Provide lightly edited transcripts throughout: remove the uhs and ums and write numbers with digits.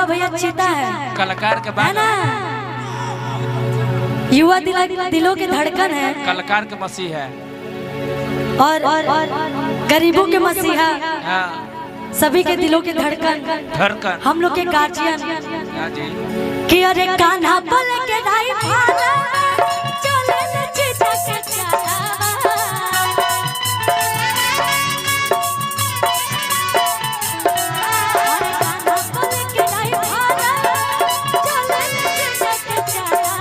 भैया चीता है, कलाकार के है बाद ना। युवा दिलों की धड़कन है, कलाकार के मसीह है और गरीबों के मसीहा, सभी के दिलों की धड़कन हम लोग के गार्जियन कि अरे कान्हा बोल के दाई भाला चले न चीता के चाला। अरे कान्हा बोल के दाई भाला चले न चीता के चाला।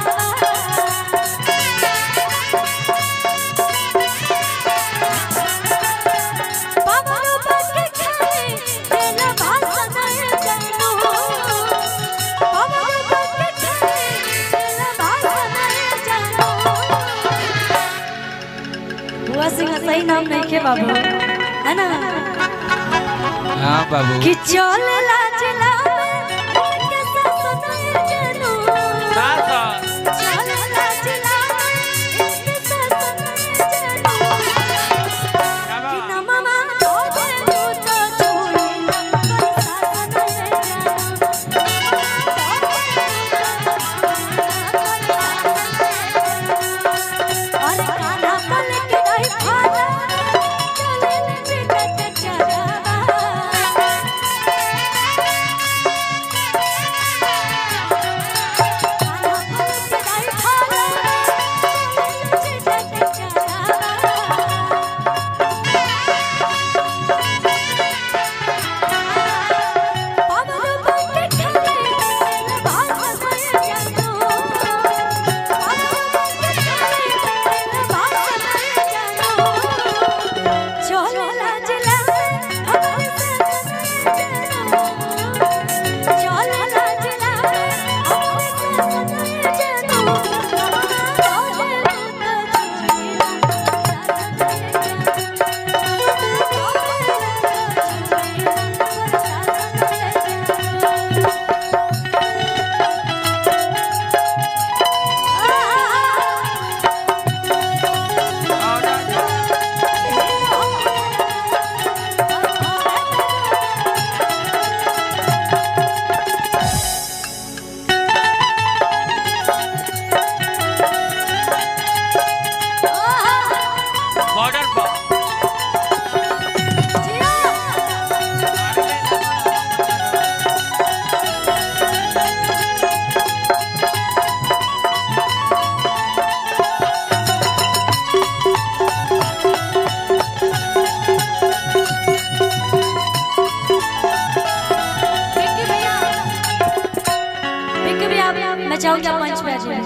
बाबा बाबा के खाए तेरा भाषण जानू, बाबा बाबा के खाए तेरा भाषण जानू। हुआ सिंह सही नाम नहीं के बाबू, है ना। हाँ बाबू कि चले ला जिला में के शासन जानू, चले ला जिला में के शासन जानू। कि नममा तोजे तो छोड़ी शासन जानू। अरे कान्हा बोल के दाई भाला चले न चीता के चाला। बॉर्डर पर मैं चाहूँगी आप मंच पे आ जाइए।